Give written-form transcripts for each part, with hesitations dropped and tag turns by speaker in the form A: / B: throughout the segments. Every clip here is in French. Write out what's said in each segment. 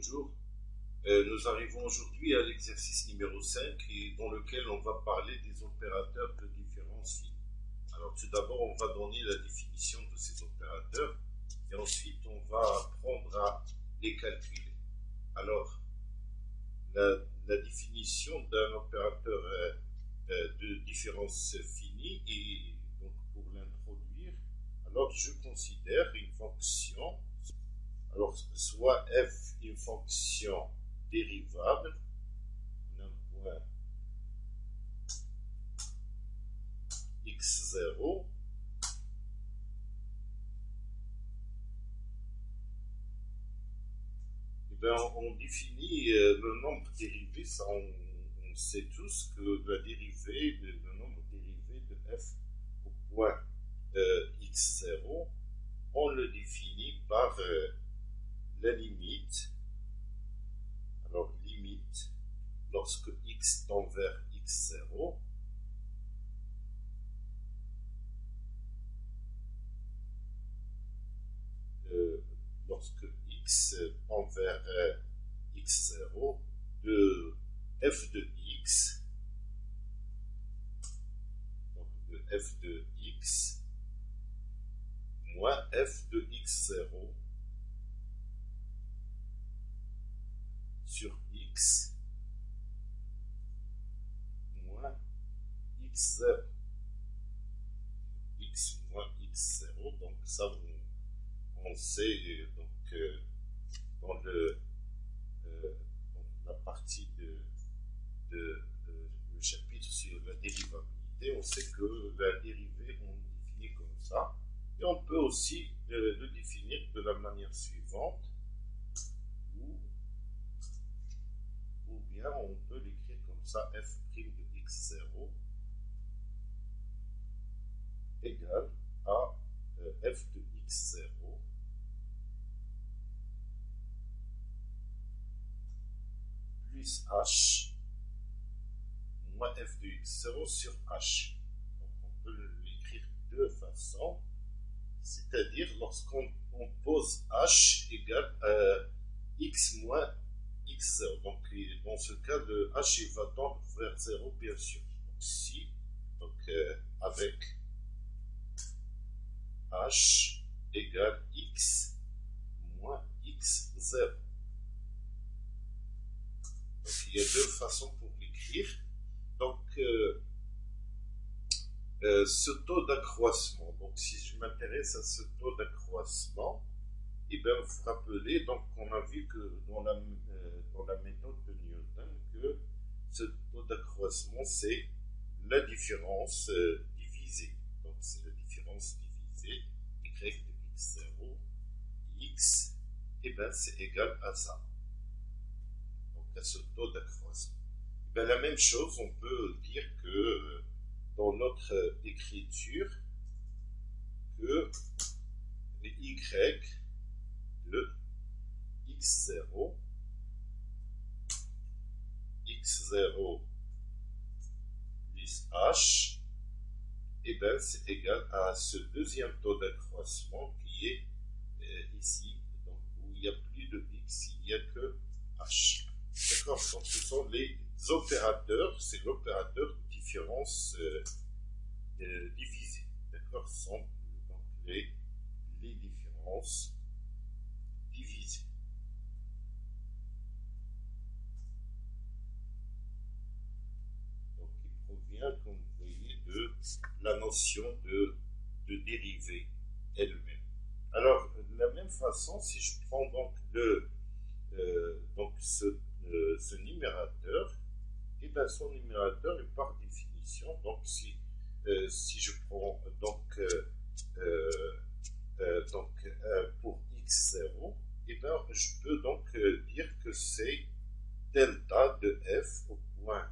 A: bonjour. Nous arrivons aujourd'hui à l'exercice numéro 5 dans lequel on va parler des opérateurs de différence finie. Alors tout d'abord, on va donner la définition de ces opérateurs et ensuite on va apprendre à les calculer. Alors, la définition d'un opérateur de différence finie, et donc pour l'introduire, alors je considère une fonction, alors soit f une fonction dérivable, un point x0, et bien on définit le nombre dérivé, ça on sait tous que la dérivée, le nombre dérivé de f au point x0, on le définit par la limite. Alors limite, lorsque x tend vers x0, lorsque x tend vers x0, de f de x, donc de f de x, moins f de x0 sur x moins x0, x moins x0, donc ça on sait donc dans la partie le chapitre sur la dérivabilité, on sait que la dérivée on définit comme ça, et on peut aussi le définir de la manière suivante, ou bien on peut l'écrire comme ça, f' de x0 égale à f de x0 plus h moins f de x0 sur h. Donc on peut l'écrire de deux façons, c'est-à-dire lorsqu'on pose h égale x moins x0. Donc dans ce cas, le h il va tendre vers 0 bien sûr. Donc si, donc avec h égale x moins x0. Donc il y a deux façons pour l'écrire. Donc ce taux d'accroissement, donc si je m'intéresse à ce taux d'accroissement, et bien vous vous rappelez, donc on a vu que dans la méthode de Newton, que ce taux d'accroissement c'est la différence divisée. Donc c'est la différence divisée y de x0, x, et bien c'est égal à ça. Donc à ce taux d'accroissement. Ben, la même chose, on peut dire que dans notre écriture, que y de x0 plus h, et ben c'est égal à ce deuxième taux d'accroissement qui est ici, donc où il n'y a plus de x, il n'y a que h. D'accord? Donc ce sont les opérateurs, c'est l'opérateur différence divisée. D'accord? Ce sont donc les différences divisées. Donc il provient, comme vous voyez, de la notion de dérivée elle-même. Alors, de la même façon, si je prends donc ce numérateur, et bien son numérateur est par définition, donc si je prends pour x0, et bien je peux donc dire que c'est delta de f au point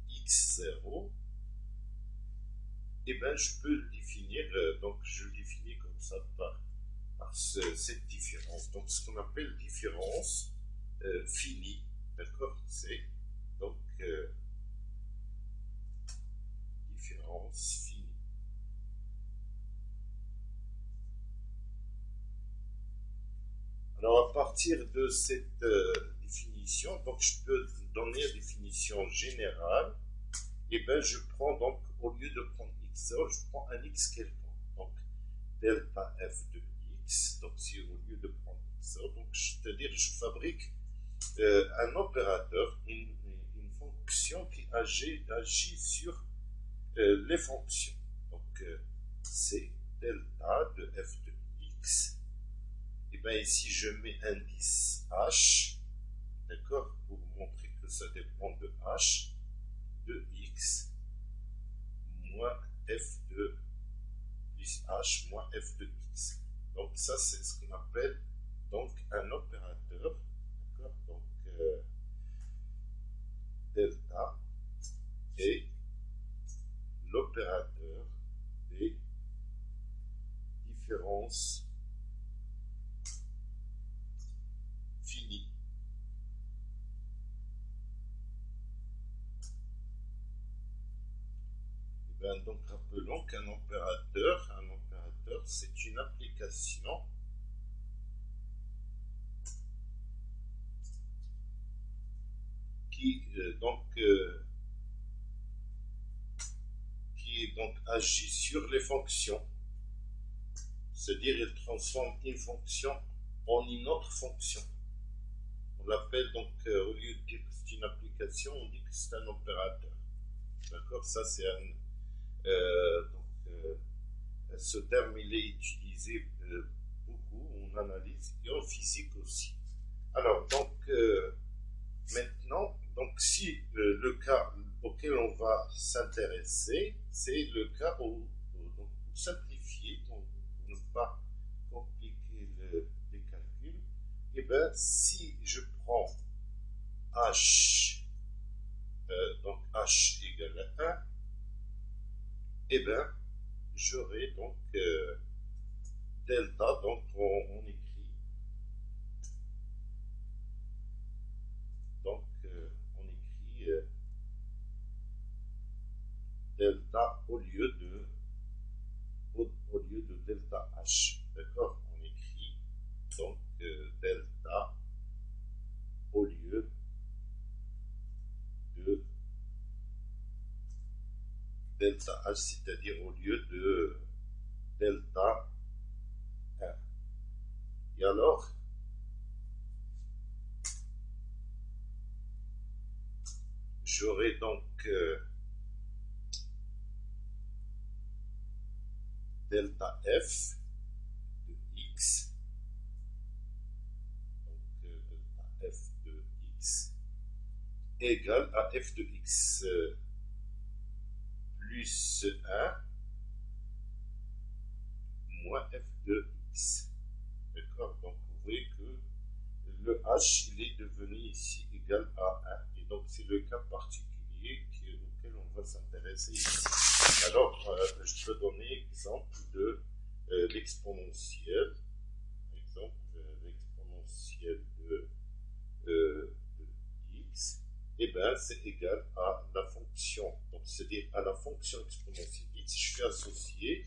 A: x0, et bien je peux le définir, donc je le définis comme ça par cette différence, donc ce qu'on appelle différence finie, d'accord, c'est donc différence finie. Alors, à partir de cette définition, donc je peux donner une définition générale. Et bien, je prends donc, au lieu de prendre x0, je prends un x quelconque. Donc, delta f de x. Donc, si au lieu de prendre x0, donc, c'est-à-dire, je fabrique un opérateur, une fonction qui agit sur les fonctions. Donc, c'est delta de f de x. Et bien ici, je mets indice h, d'accord, pour montrer que ça dépend de h, de x, moins f de plus h, moins f de x. Donc ça, c'est ce qu'on appelle donc un opérateur, d'accord, donc delta est l'opérateur des différences finies. Et bien, donc rappelons qu'un opérateur, c'est une application qui agit sur les fonctions. C'est-à-dire, il transforme une fonction en une autre fonction. On l'appelle donc, au lieu de dire que c'est une application, on dit que c'est un opérateur. D'accord? Ça, c'est un. Ce terme, il est utilisé beaucoup en analyse et en physique aussi. Alors, donc, maintenant, donc, si le cas auquel on va s'intéresser, c'est le cas où, donc, pour simplifier, donc, pour ne pas compliquer les calculs, et bien, si je prends h, donc h égale à 1, et bien, j'aurai donc delta, donc on écrit delta au lieu de delta h, d'accord, on écrit donc delta au lieu de delta h, c'est-à-dire au lieu de delta 1. Et alors, j'aurai donc delta f de x, donc delta f de x égale à f de x plus 1 moins f de x. D'accord? Donc vous voyez que le h, il est devenu ici égal à 1. Et donc c'est le cas particulier auquel on va s'intéresser ici. Alors, je peux donner exemple de l'exponentielle. Par exemple, l'exponentielle de x, et bien c'est égal à la fonction. Donc c'est-à-dire à la fonction exponentielle x, je vais associer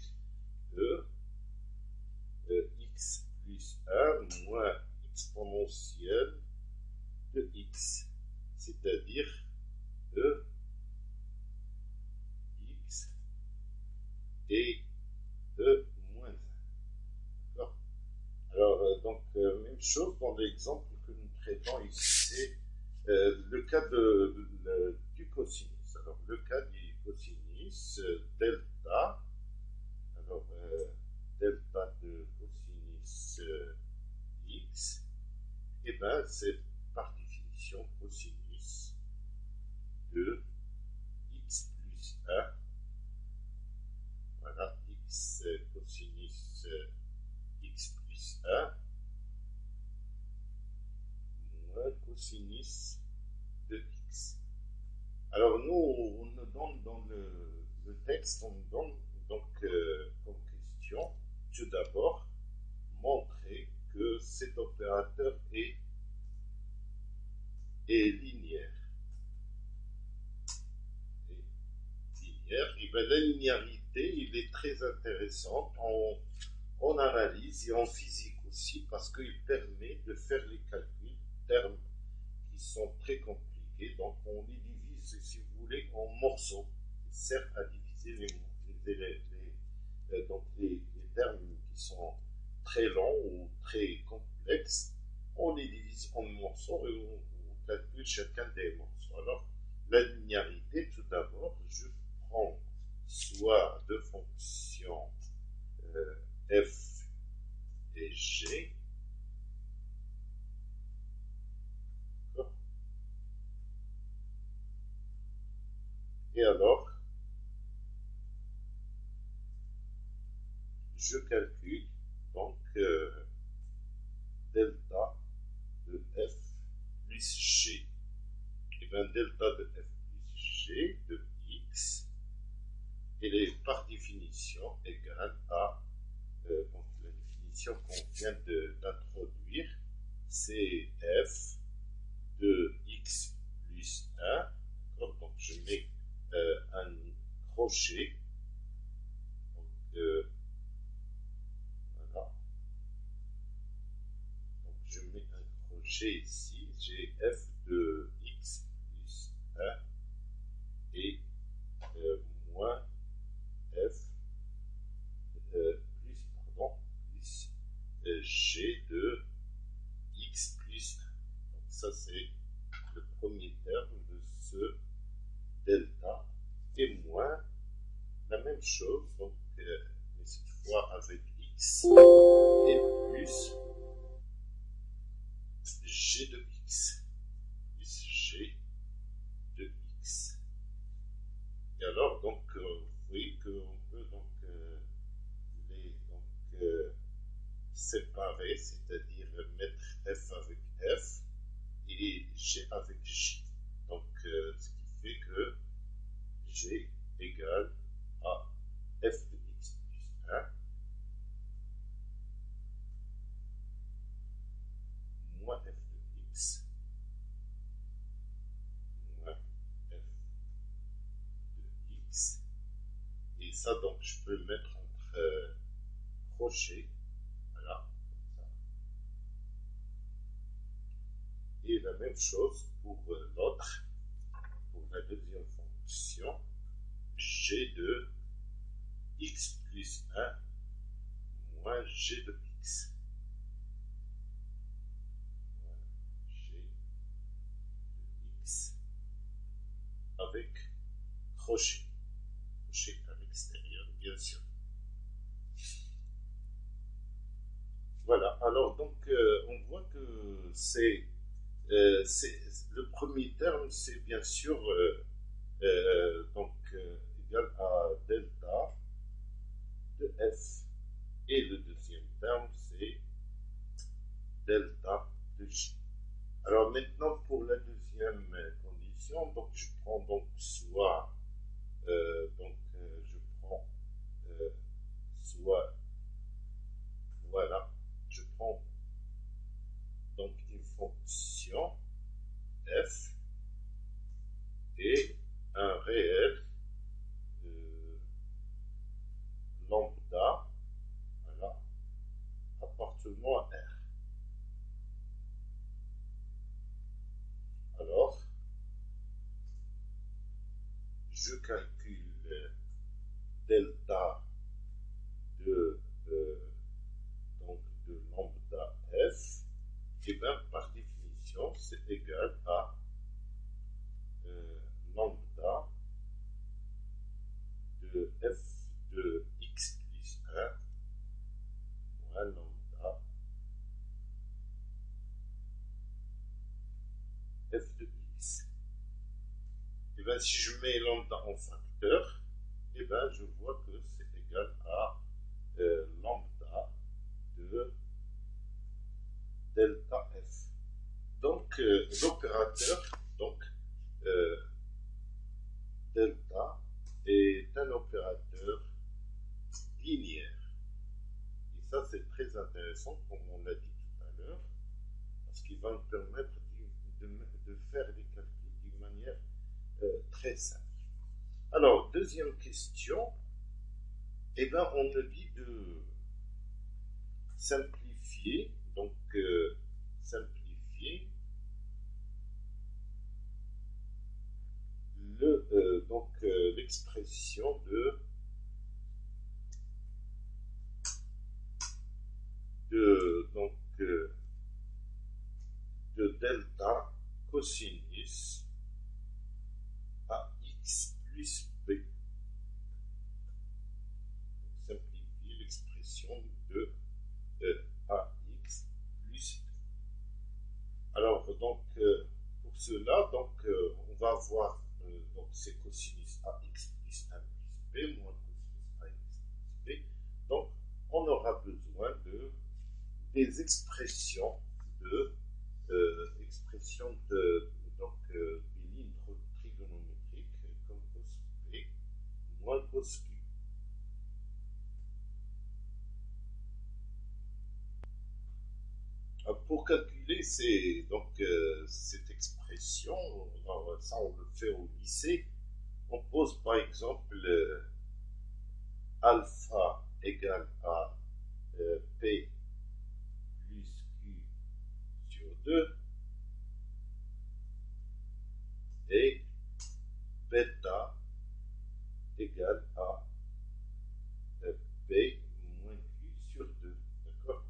A: x plus 1 moins exponentielle de x, c'est-à-dire de x et de moins 1. D'accord? Alors, donc, même chose dans l'exemple que nous traitons ici, c'est le cas du cosinus. Alors, le cas du cosinus, delta, alors, delta de cosinus x, et bien, c'est par définition cosinus de x plus 1. Voilà, x cosinus x plus 1 moins cosinus de x. Alors nous, on nous donne dans le texte, on nous donne donc comme question, tout d'abord, montrer que cet opérateur est linéaire. Et bien, la linéarité, il est très intéressante en analyse et en physique aussi parce qu'il permet de faire les calculs, termes qui sont très compliqués. Donc on les divise, si vous voulez, en morceaux. Il sert à diviser donc les termes qui sont très longs ou très complexes. On les divise en morceaux et on calcule chacun des morceaux. Alors, la linéarité, tout d'abord, je prends soit deux fonctions f et g, et alors je calcule donc delta de f plus g. Et bien delta de f plus g de x, elle est par définition égale à donc la définition qu'on vient d'introduire, c'est f de x plus 1. Donc je mets un crochet. Donc, voilà. Donc je mets un crochet ici. J'ai f de x plus 1 et moins f plus g de x plus 1. Donc ça c'est le premier terme de ce delta, et moins la même chose, donc mais cette fois avec x, et plus g de x, plus g de x. Et alors donc vous voyez qu'on peut donc les séparer, c'est-à-dire mettre f avec f et g avec j. Donc ce qui fait que g égale à f de x plus 1 moins f de x moins f de x. Et ça, donc, je peux le mettre entre crochets. Voilà, comme ça. Et la même chose pour l'autre, pour la deuxième fonction, g de x plus 1 moins g de x. G de x avec crochet. Crochet à l'extérieur, bien sûr. Voilà, alors donc on voit que c'est le premier terme, c'est bien sûr donc égal à delta de f, et le deuxième terme c'est delta de j. Alors maintenant pour la deuxième condition, donc je prends donc soit je prends soit voilà, je prends donc une fonction f et un réel lambda, voilà, appartenant à R. Alors, je calcule delta de lambda f, et bien par définition, c'est égal à lambda de f de x plus 1 moins lambda f de x. Et bien si je mets lambda en facteur, et bien je vois que c'est égal à lambda de delta f. Donc l'opérateur delta est un opérateur linéaire. Et ça c'est très intéressant, comme on l'a dit tout à l'heure, parce qu'il va nous permettre de faire des calculs d'une manière très simple. Alors, deuxième question, eh bien on nous dit de simplifier simplifier, donc simplifier l'expression de delta cosinus AX plus B. Simplifier l'expression de AX plus B. Alors, donc, pour cela, donc, on va avoir donc, c'est cosinus AX plus 1 plus B moins cosinus AX plus B. Donc, on aura besoin des expressions donc, des lignes trigonométriques comme cos B moins cos Q. Pour calculer cette expression, alors, ça on le fait au lycée, on pose par exemple alpha égale à P plus Q sur 2 et bêta égale à P moins Q sur 2. D'accord?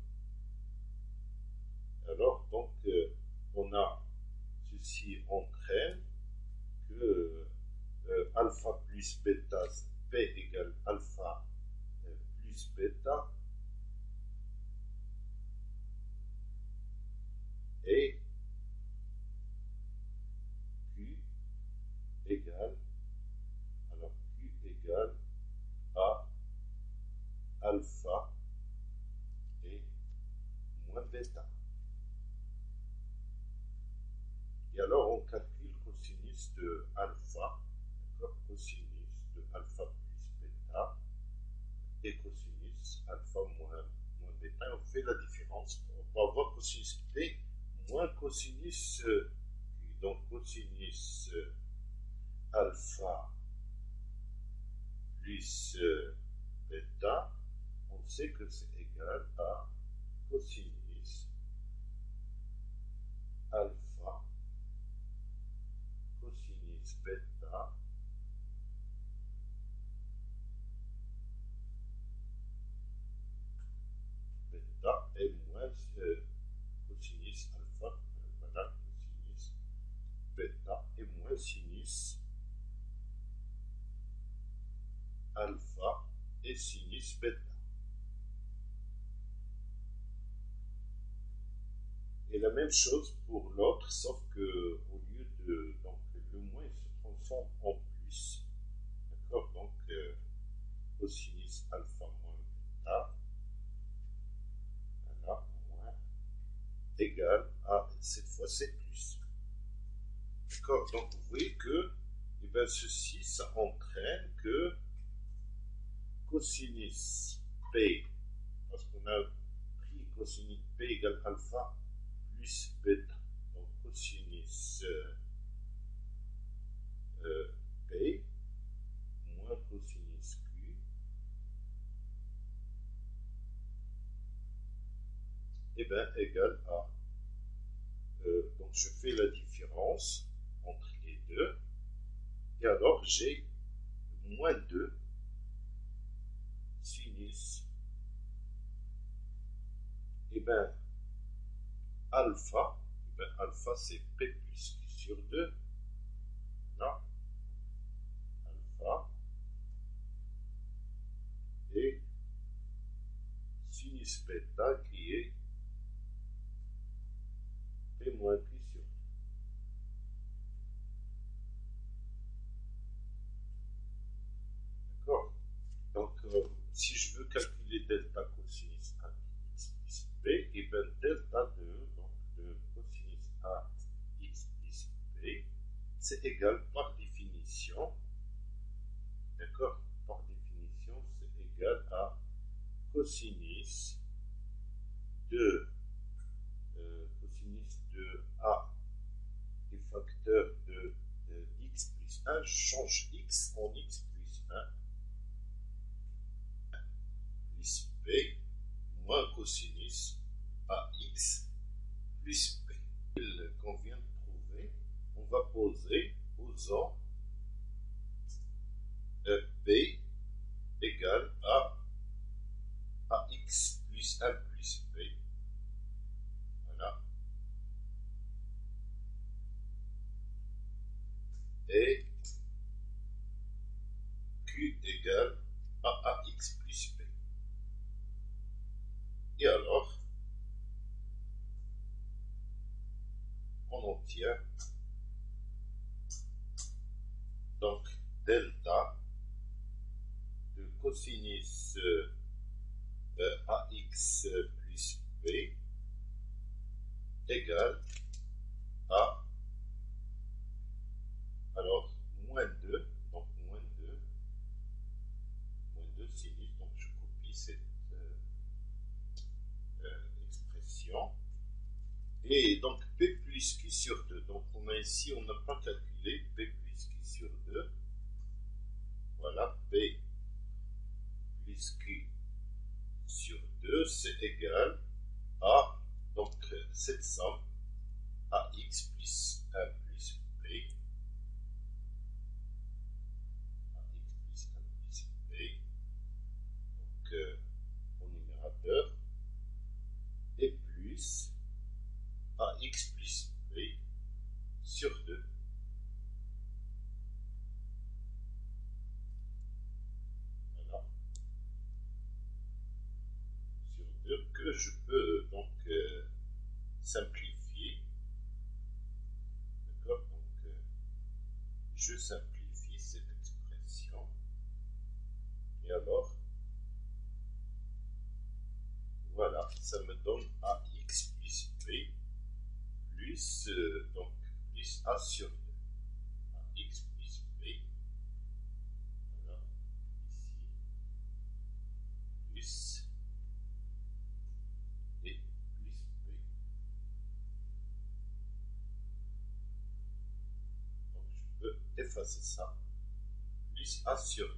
A: Alors, donc, on a ceci entraîne que alpha plus bêta, P égale alpha plus bêta, et Q égale à alpha et moins bêta. Et alors on calcule cosinus de alpha, cosinus de alpha plus bêta et cosinus alpha moins bêta. Et on fait la différence. On va avoir cosinus P moins cosinus Q. Donc cosinus alpha plus bêta, on sait que c'est égal à cosinus alpha cosinus bêta et moins cosinus alpha, voilà, cosinus bêta et moins sinus alpha et sinus bêta. Et la même chose pour l'autre, sauf que au lieu de donc le moins il se transforme en plus. D'accord? Donc cosinus alpha moins bêta, voilà, moins égal à cette fois c'est plus. D'accord? Donc vous voyez que eh bien, ceci, ça entraîne que cosinus P, parce qu'on a pris cosinus P égale alpha plus bêta. Donc cosinus P moins cosinus Q et bien égal à donc je fais la différence entre les deux et alors j'ai moins 2 sinus et bien alpha, alpha c'est P plus Q sur 2, là, alpha, et sinus bêta qui est P moins Q sur 2. D'accord? Donc, si je veux calculer delta cosinus A x plus B, et bien delta de cosinus A x plus B, c'est égal par définition, d'accord? Par définition, c'est égal à cosinus de A et facteur de x plus 1, je change x en x plus 1 plus b moins cosinus AX plus P. Qu'on vient de trouver, on va poser, posant P égale à AX plus 1 plus P. Voilà. Et Q égale à AX plus P. Et alors, on obtient donc delta de cosinus AX plus P égale à, alors, moins 2, donc moins 2 sinus, donc je copie cette expression. Et donc P plus Q sur 2. Donc on a ici, on n'a pas calculé P plus Q sur 2. Voilà, P plus Q sur 2, c'est égal à, donc cette somme, AX plus 1 plus P. AX plus 1 plus P. Donc au numérateur. Et plus AX plus P sur 2. Voilà. Sur 2 que je peux donc simplifier. D'accord. Donc je simplifie cette expression. Et alors, voilà, ça me donne AX plus P plus, donc, plus A sur 2. AX plus P. Voilà, ici. Plus et plus P. Donc je peux effacer ça. Plus A sur 2.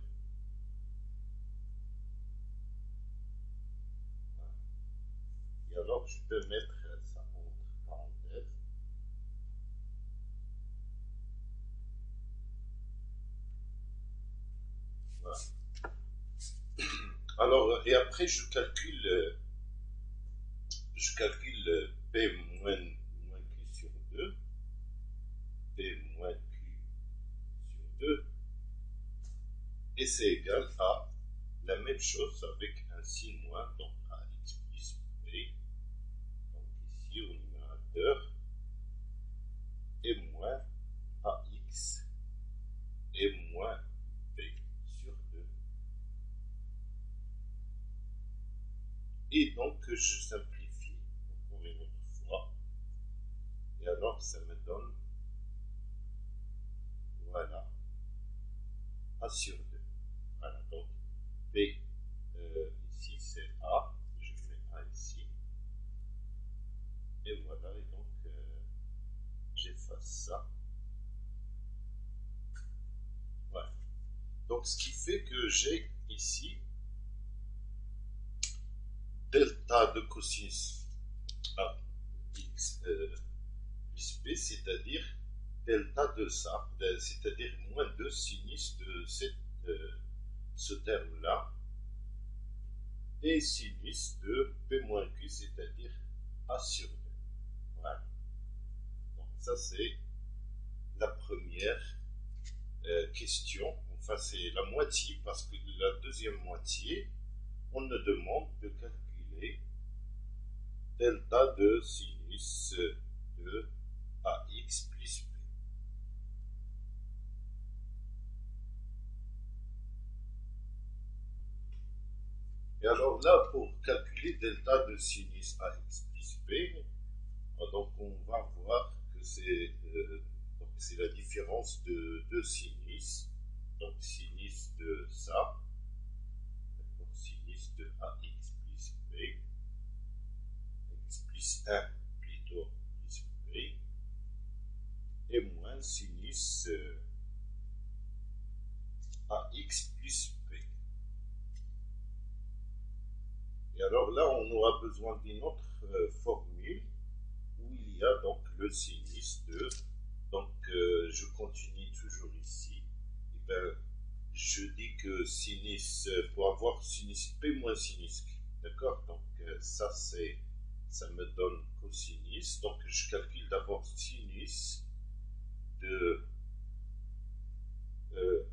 A: Voilà. Et alors je peux mettre ça entre parenthèses. Voilà. Alors, et après je calcule P moins Q sur 2. P moins Q sur 2. Et c'est égal à la même chose avec un signe moins, donc AX plus P. Donc ici au numérateur. Et moins AX et moins P sur 2. Et donc je simplifie encore une autre fois. Et alors ça me donne, voilà, A sur 2. Voilà, donc P ici c'est A. Je mets A ici. Et voilà, et donc j'efface ça. Voilà. Donc ce qui fait que j'ai ici delta de cosinus AX plus P, c'est-à-dire delta de ça, c'est-à-dire moins 2 sinus de ce terme-là, et sinus de P moins Q, c'est-à-dire A sur 2. Voilà. Donc ça c'est la première question, enfin c'est la moitié, parce que la deuxième moitié, on nous demande de calculer delta de sinus de AX plus P. Et alors là, pour calculer delta de sinus AX plus P, donc on va voir que c'est la différence de deux sinus. Donc sinus de ça, sinus de AX plus P, X plus 1 plutôt plus P, et moins sinus AX plus P. Et alors là, on aura besoin d'une autre formule où il y a donc le sinus de, donc je continue toujours ici, et bien, je dis que sinus, pour avoir sinus P moins sinus Q, d'accord, donc ça me donne cosinus, donc je calcule d'abord sinus de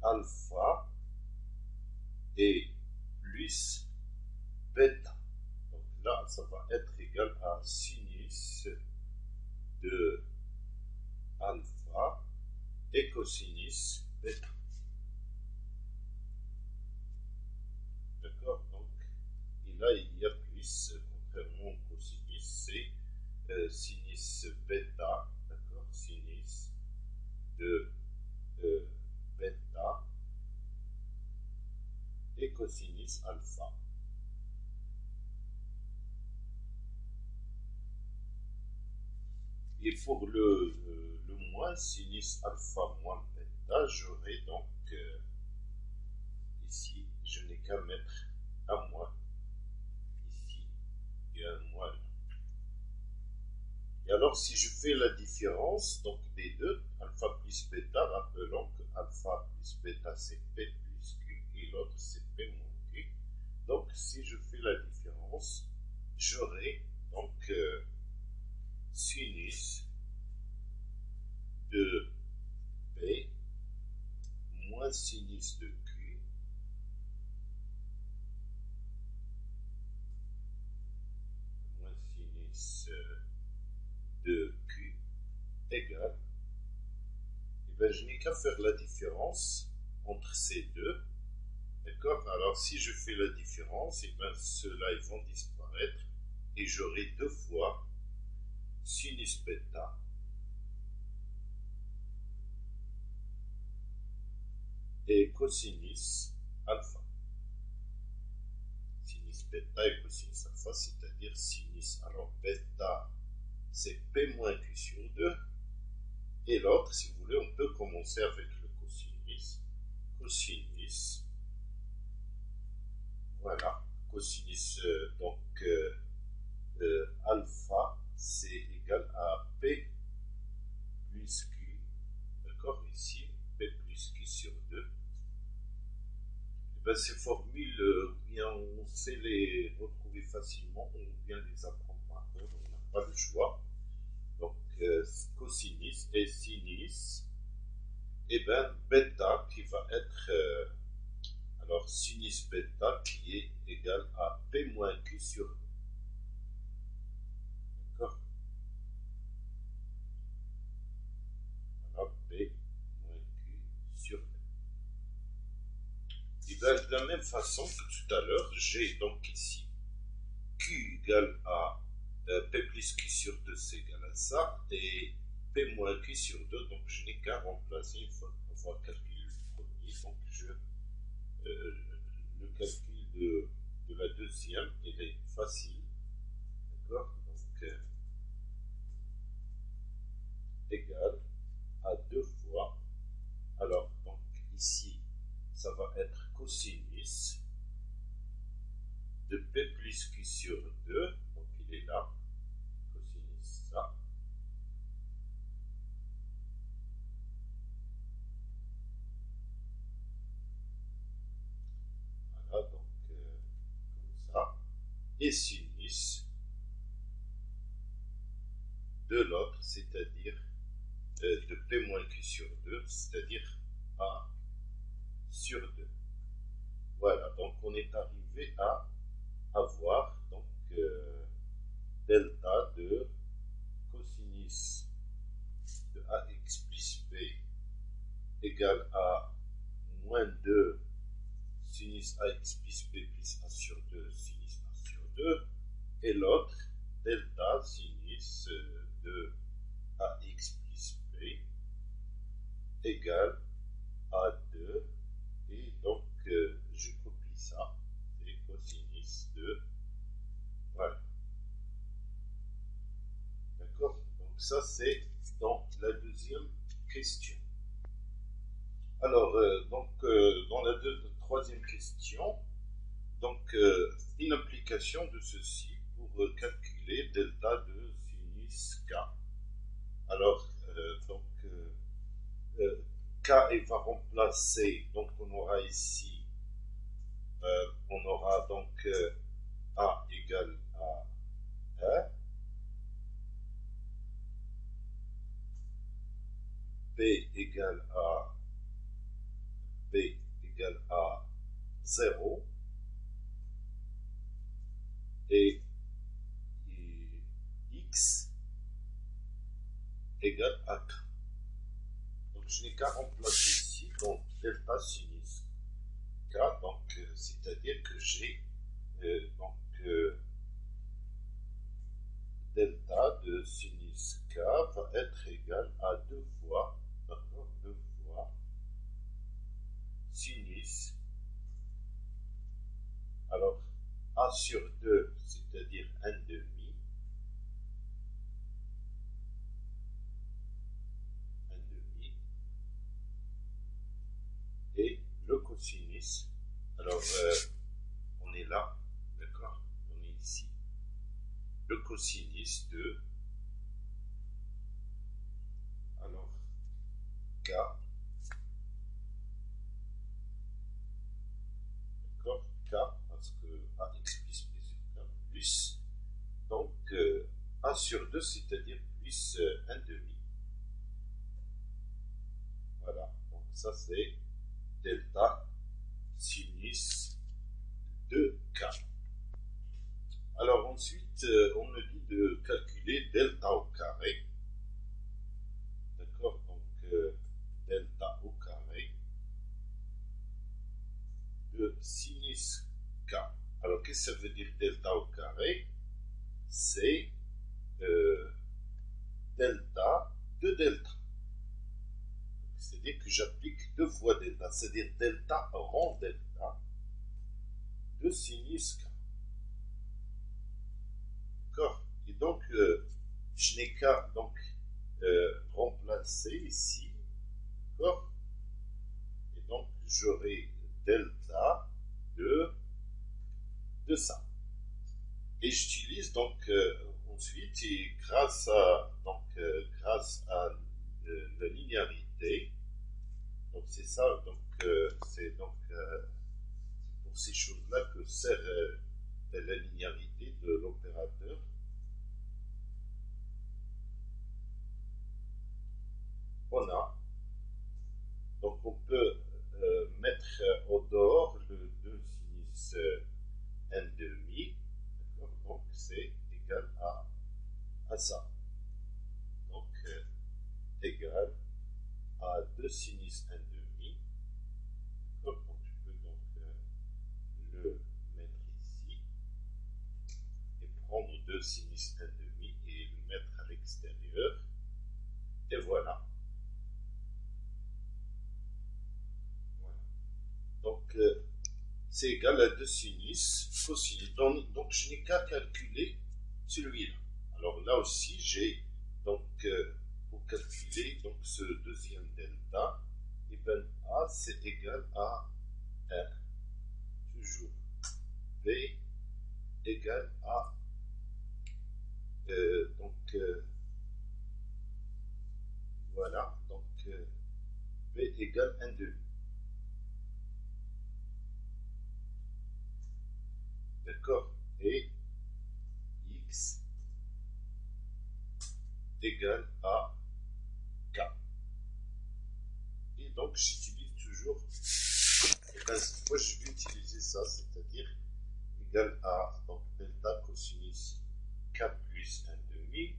A: alpha et plus bêta. Donc là, ça va être égal à sinus de alpha et cosinus bêta. D'accord, donc, et là, il y a plus, contrairement au cosinus, c'est sinus bêta, d'accord, sinus de bêta et cosinus alpha. Et pour le moins, sinus alpha moins bêta, j'aurai donc ici, je n'ai qu'à mettre un moins ici et un moins là. Et alors, si je fais la différence donc des deux, alpha plus bêta, rappelons que alpha plus bêta c'est P plus Q et l'autre c'est P moins Q. Donc, si je fais la différence, j'aurai donc sinus de P moins sinus de Q moins sinus de Q égale, et bien je n'ai qu'à faire la différence entre ces deux. D'accord? Alors si je fais la différence, et bien ceux-là ils vont disparaître et j'aurai deux fois sinus bêta et cosinus alpha. Sinus bêta et cosinus alpha, c'est-à-dire sinus, alors bêta c'est P moins Q sur 2, et l'autre, si vous voulez, on peut commencer avec le cosinus. Cosinus, voilà, cosinus, donc alpha, c'est égal à P plus Q, d'accord, ici, P plus Q sur 2. Et bien, ces formules, bien, on sait les retrouver facilement, on vient les apprendre par cœur, on n'a pas le choix. Donc, cosinus et sinus, et bien bêta qui va être, alors sinus bêta qui est égal à P moins Q sur 2. D'accord? Alors P moins Q sur 2. Et bien de la même façon que tout à l'heure, j'ai donc ici Q égale à P plus Q sur 2, c'est égal à ça, et P moins Q sur 2, donc je n'ai qu'à remplacer une fois avoir calculé le premier, donc le calcul de la deuxième, il est facile, d'accord, donc égal à 2 fois, alors donc ici, ça va être cosinus de P plus Q sur 2, donc il est là, cosinus ça, voilà, donc comme ça, et sinus de l'autre, c'est-à-dire de P moins Q sur 2, c'est-à-dire A sur 2. Voilà, donc on est arrivé à avoir donc delta de cosinus de AX plus B égale à moins 2 sinus AX plus B plus A sur 2 sinus A sur 2, et l'autre delta sinus de AX plus B égale à 2, et donc je copie ça, c'est cosinus de, voilà, d'accord, donc ça c'est dans la deuxième question. Alors donc dans la troisième question, donc une application de ceci pour calculer delta de sinus K. Alors, K, il va remplacer, donc on aura ici, on aura donc A égale à 1, B égale à 0 et X égale à K. Donc je n'ai qu'à remplacer ici donc delta sinus K, donc c'est-à-dire que j'ai delta de sinus K va être égal à 2 fois, d'accord, 2 fois sinus. Alors A sur 2, c'est-à-dire 1 demi, et le cosinus. Alors on est là, d'accord, on est ici. Le cosinus de, alors K, d'accord, K, parce que AX plus, donc A sur 2, c'est-à-dire plus 1 demi. Voilà, donc ça c'est delta sinus de K. Alors ensuite, on me dit de calculer delta au carré. D'accord, donc delta au carré de sinus K. Alors qu'est-ce que ça veut dire delta au carré? C'est delta de delta. C'est-à-dire que j'applique 2 fois delta, c'est-à-dire delta rond delta de sinus K. D'accord? Et donc, je n'ai qu'à donc remplacer ici, d'accord? Et donc, j'aurai delta de ça. Et j'utilise donc ensuite, et grâce à la linéarité, donc c'est ça, donc c'est donc pour ces choses-là que sert la linéarité de l'opérateur. On a, donc on peut mettre au dehors le 2 sinus 1 demi, donc c'est égal à ça. Donc égal à 2 sinus 1 demi. Donc je peux donc le mettre ici et prendre 2 sinus 1 demi et le mettre à l'extérieur. Et voilà. Donc, c'est égal à 2 sinus cosinus. Donc je n'ai qu'à calculer celui-là. Alors là aussi, j'ai donc, pour calculer donc, ce deuxième delta, et bien A, c'est égal à 1. Toujours. B égale à voilà, donc B égale 1 demi. D'accord? Et X égale à K. Et donc j'utilise toujours, moi je vais utiliser ça, c'est-à-dire égal à donc delta cosinus K plus 1 demi.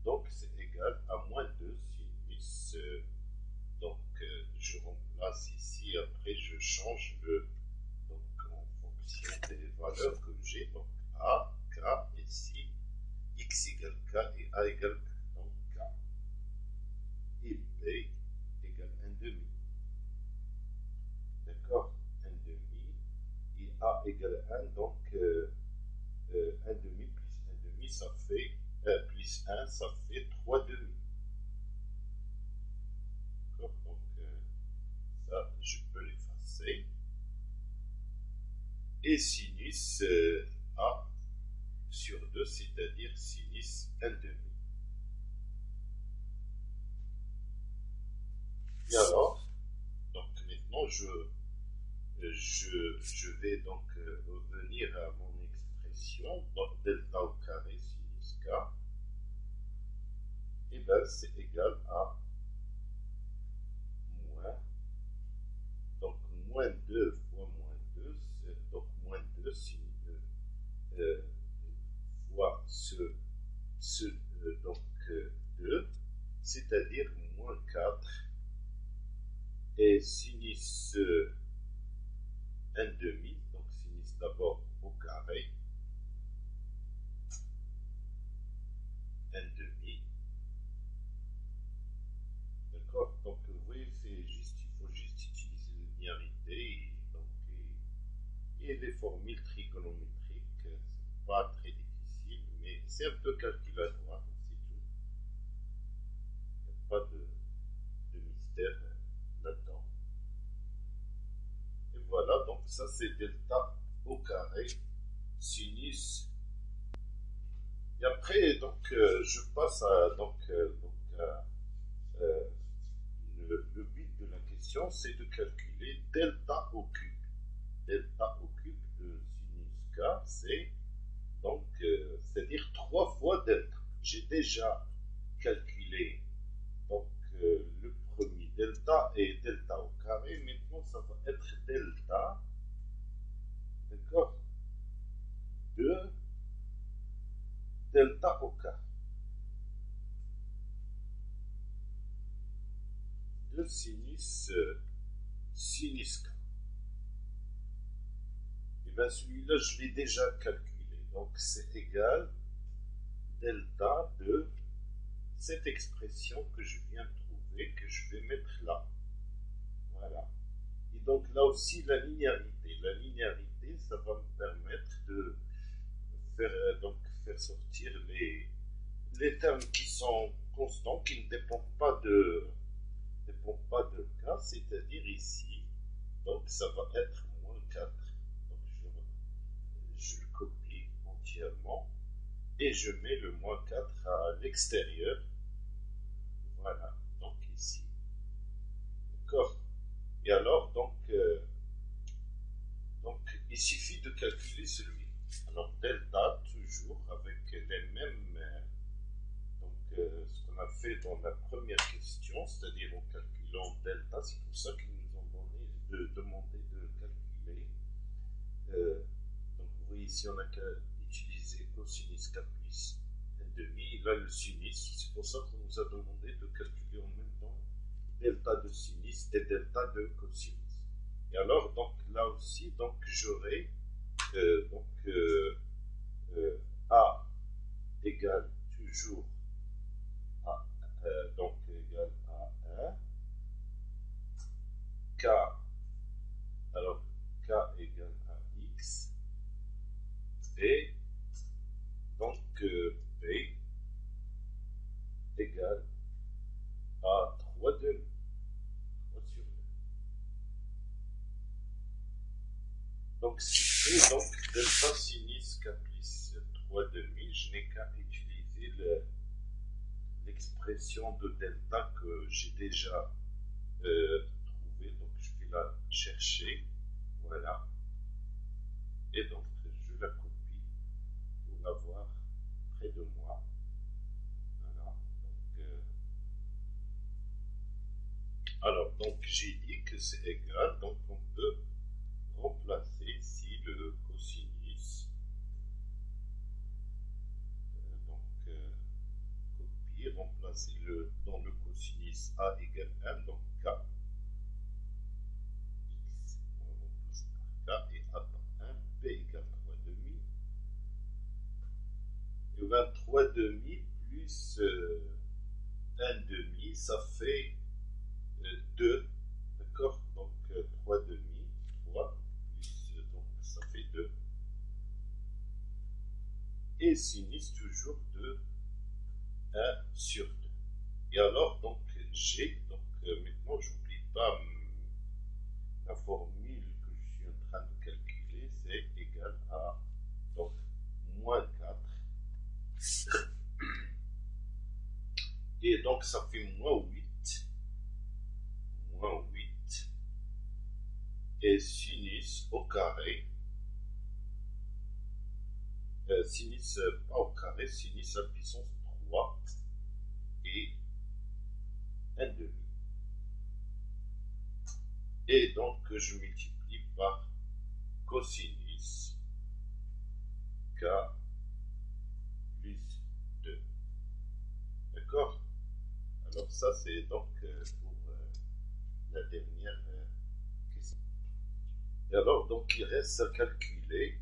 A: Donc c'est égal à moins 2 sinus. Donc je remplace ici, après je change le, donc en fonction des valeurs que j'ai, donc A, K, ici, X égale K et A égale K, donc K. Et B égale 1 demi. D'accord? 1 demi. Et A égale 1, donc 1 demi plus 1 demi, ça fait, plus 1, ça fait 3 demi. D'accord? Donc ça, je peux l'effacer. Et sinus A sur 2, c'est-à-dire sinus 1,5. Et alors, donc maintenant je vais donc revenir à mon expression, donc delta au carré sinus k, et bien c'est égal à moins, donc moins 2 fois moins 2, donc moins 2 fois donc 2, c'est-à-dire moins 4, et sinus 1,5, donc sinus d'abord au carré, 1,5. D'accord. Donc vous voyez, c'est juste, il faut juste utiliser la linéarité et les formules trigonométriques. C'est pas très difficile, mais c'est un peu calculatoire, c'est tout. Il n'y a pas de mystère là-dedans. Et voilà, donc ça c'est delta au carré sinus. Et après, donc je passe à euh, le but de la question, c'est de calculer delta au cube. Delta au cube de sinus k, c'est donc, c'est-à-dire 3 fois delta. J'ai déjà calculé donc, le premier delta et delta au carré. Maintenant, ça va être delta, d'accord, de delta au carré. De sinus, sinus k. Et bien celui-là, je l'ai déjà calculé. Donc c'est égal delta de cette expression que je viens de trouver, que je vais mettre là. Voilà. Et donc là aussi, la linéarité. La linéarité, ça va me permettre de faire, faire sortir les termes qui sont constants, qui ne dépendent pas de k, c'est-à-dire ici. Donc ça va être moins 4. Donc je le copie entièrement et je mets le moins 4 à l'extérieur. Voilà, donc ici. D'accord. Et alors, donc, il suffit de calculer celui. Alors, delta, toujours avec les mêmes, ce qu'on a fait dans la première question, c'est-à-dire en calculant delta, c'est pour ça qu'ils nous ont demandé de calculer. Donc, vous voyez ici, on a utilisé cosinus k plus 1,5, là le sinus, c'est pour ça qu'on nous a demandé de calculer en même temps delta de sinus et delta de cosinus. Et alors, donc là aussi, donc j'aurai A égale toujours à, donc égale à 1, K, alors K égale à X, et donc P égale à 3 sur 2. Donc si je fais donc delta sinus k plus 3,5, je n'ai qu'à utiliser l'expression de delta que j'ai déjà trouvée. Donc je vais la chercher. Voilà. Et donc je la copie pour l'avoir près de moi. Voilà. Alors, donc j'ai dit que c'est égal, donc on peut remplacer ici le cosinus. Copier, remplacer dans le cosinus A égale 1, donc K. X, on remplace par K et A par 1, P égale 3,5. Et 3,5 plus 1,5, ça fait 2. D'accord? Donc 3,5, 3 plus, donc ça fait 2. Et sinus toujours de 1 sur 2. Et alors, donc, j'ai, donc, maintenant, j'oublie pas la formule que je suis en train de calculer, c'est égal à, donc, Et donc ça fait -8. -8. Et sinus au carré. Sinus pas au carré, sinus à puissance 3 et 1 demi. Et donc je multiplie par cosinus k plus 2. D'accord? Alors ça c'est donc pour la dernière question. Et alors donc il reste à calculer.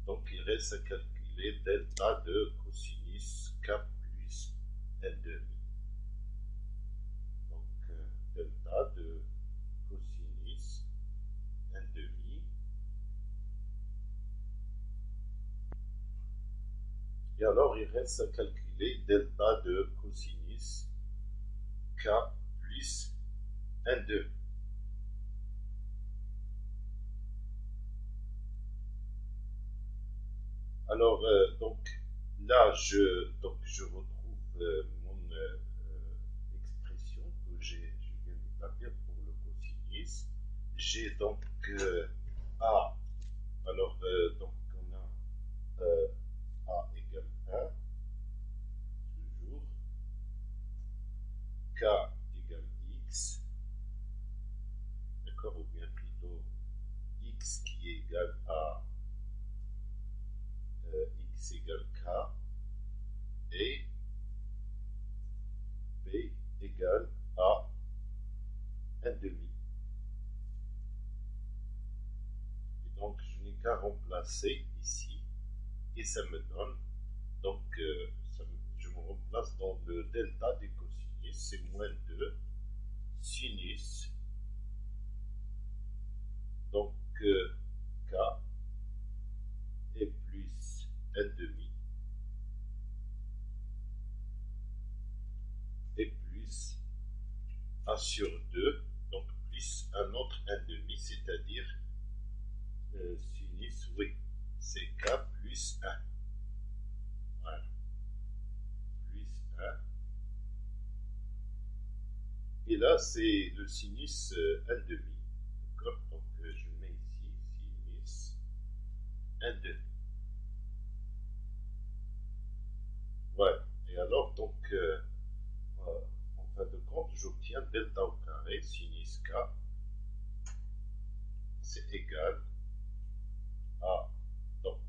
A: Donc il reste à calculer delta de cosinus k plus 1 demi. Donc delta de cosinus 1 demi. Et alors il reste à calculer delta de cosinus k plus 1 demi. Alors donc là je retrouve mon expression que je viens d'établir pour le cosinus. J'ai donc A. Alors donc on a A égale 1, toujours. K égale X, d'accord, ou bien plutôt X qui est égal à X égale K, et B égale à 1 demi. Et donc je n'ai qu'à remplacer ici, et ça me donne, donc je me remplace dans le delta des cosinus, c'est -2 sinus, donc K et plus 1 demi, et plus A sur 2, donc plus un autre 1 demi, c'est-à-dire sinus, oui, c'est K plus 1. Voilà, plus 1. Et là, c'est le sinus 1 demi. D'accord? Donc je mets ici sinus 1 demi. Voilà. Et alors, donc, en fin de compte, j'obtiens delta au carré, sinus K, c'est égal à, donc,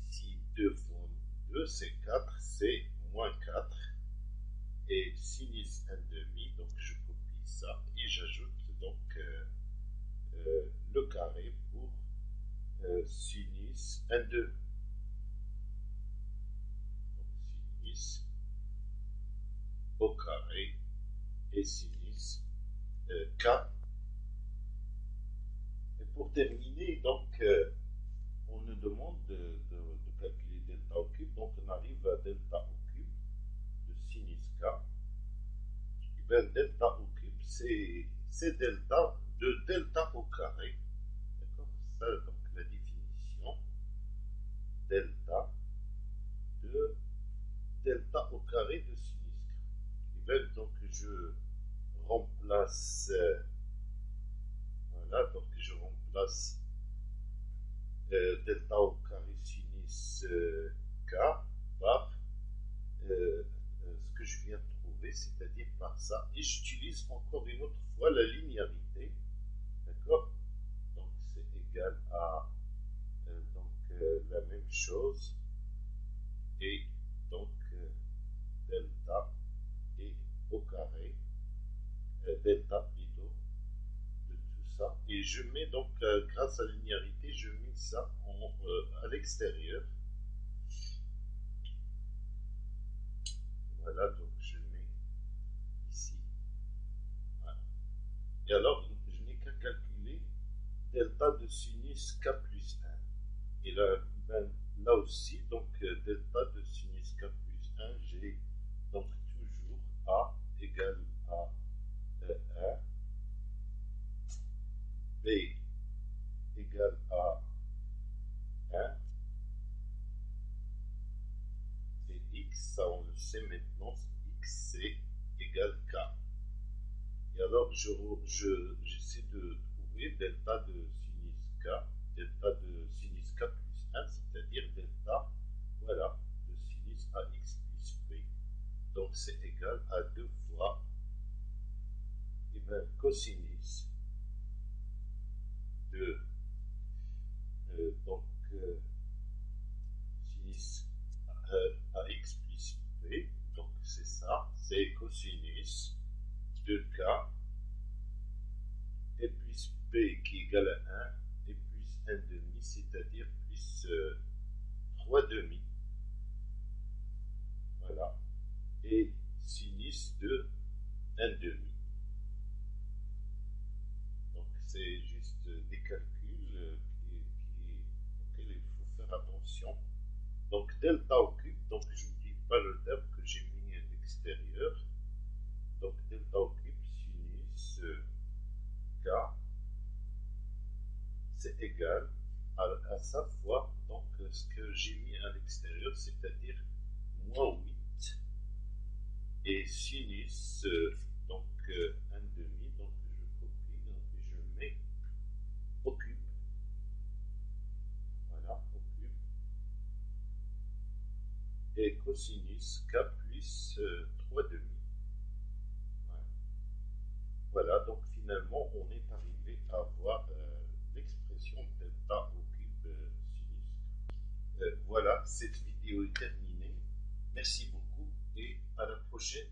A: ici, 2 fois 2, c'est 4, c'est -4. Et sinus 1 demi, donc je copie ça et j'ajoute donc le carré pour sinus 1 demi. Donc sinus au carré et sinus k. Et pour terminer, donc on nous demande de calculer delta au cube, donc on arrive à delta au cube de sinus k. Et bien delta au cube, c'est delta de delta au carré. D'accord? Ça, donc la définition, delta de delta au carré de sinus k. Et bien donc je remplace, voilà, donc je remplace delta au carré sinus k par ce que je viens de trouver, c'est-à-dire par ça, et j'utilise encore une autre fois la linéarité, d'accord? Donc c'est égal à la même chose, et donc delta et au carré, delta plutôt, de tout ça, et je mets donc grâce à la linéarité, je mets ça à l'extérieur. Voilà, donc je mets ici. Voilà. Et alors, je n'ai qu'à calculer delta de sinus k plus 1. Et là, ben, là aussi, donc delta de sinus k plus 1, j'ai donc toujours A égale à 1, B égale à 1, xc égale k. Et alors, j'essaie de trouver delta de sinus k, delta de sinus k plus 1, c'est-à-dire delta, voilà, de sinus ax plus b. Donc, c'est égal à 2 fois cosinus de sinus ax plus b, donc c'est ça, c'est cosinus de k, et plus b qui est égal à 1, et plus 1 demi, c'est-à-dire plus 3 demi, voilà, et sinus de 1 demi. Donc c'est juste des calculs auxquels il faut faire attention. Donc delta au cube, donc je n'oublie pas le terme que j'ai mis à l'extérieur. Donc delta au cube sinus k, c'est égal à sa fois donc ce que j'ai mis à l'extérieur, c'est-à-dire moins 8, et sinus donc 1 demi, donc je copie, donc je mets au cube, voilà, au cube, et cosinus k plus 3 demi. Voilà, donc finalement on est arrivé à avoir l'expression delta au cube sinus k. Voilà, cette vidéo est terminée. Merci beaucoup et à la prochaine.